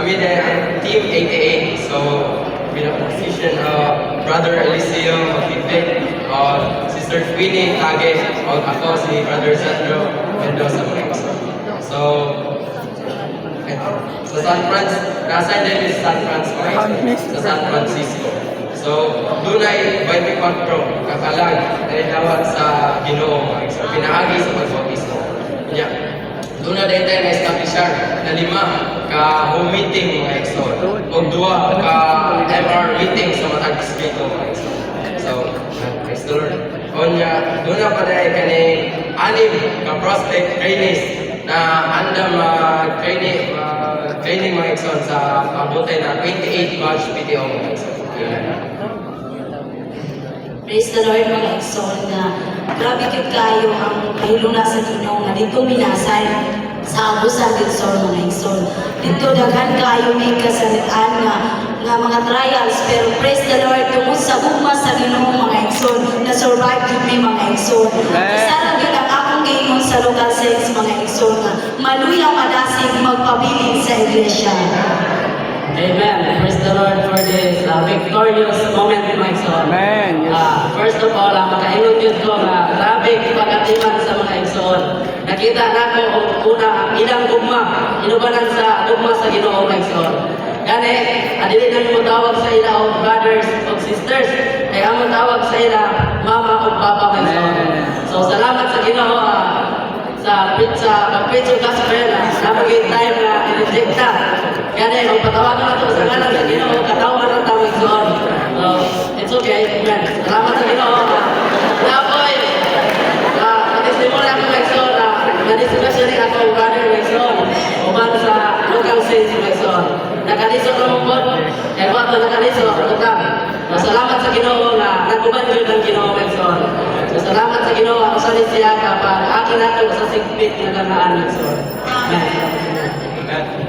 with the Team 88. So, with the position of Brother Eliseo Makipe, Sister Queenie Tage, ako si Brother Sandro Mendoza Max. So, sa nasa din sa San Francisco. So, doon ay 24 kakalag na itawag sa Ginoo mga igsoon. Pinaagi sa pagbautismo. Yeah. Doon na din tayo na-establishan na 5 ka home meeting mga igsoon. O 2 ka MR meeting sa matag Espiritu mga igsoon. So, praise the Lord. Doon na pa dahil kani 6 ka prospect trainees na andam training mga igsoon sa pabuti na 28 batch PTO mga igsoon. Praise the Lord mga igsoon na grabe kid kayo ang kahiluna sa Ginoo nga dito minasay sa abusan igsoon mga igsoon. Dito daghan kayo may kasalitan nga mga trials pero praise the Lord tungod sa gugma sa Ginoo mga igsoon na survive jud may mga igsoon. Isa ra gyud ang akong giingon sa local saints mga igsoon nga maluya madasig magpabilin sa iglesia. Amen. Praise the Lord for this victorious moment in my soul. Amen. Yes. First of all, makaingon yun ko na grabe pag-atiman sa mga igsoon. Nakita na ko una ang ilang gugma, inubanan sa gugma sa Ginoo mga igsoon. Gani, adili na mo tawag sa ila o brothers o sisters, kaya mo tawag sa ila mama o papa mga igsoon. So salamat sa Ginoo sa pag-preach yung gospel, napagin time na in-injecta. Kaya kung patawagan nato sa ngalan sa Ginoo, katawan ang tawag doon. So, it's okay. Amen. Salamat sa Ginoo. Napoy, testimony ako Maxon na nadisipasyon rin ako brother Maxon. Uman sa local saints Maxon. Nakalisod na mo po. Kaya ko ito nakalisod. Salamat sa Ginoo na nagkuban yun ng Ginoo Maxon. Salamat sa Ginoo ako sa siya kapag akin ako sa sigpit na ganaan Maxon. Amen.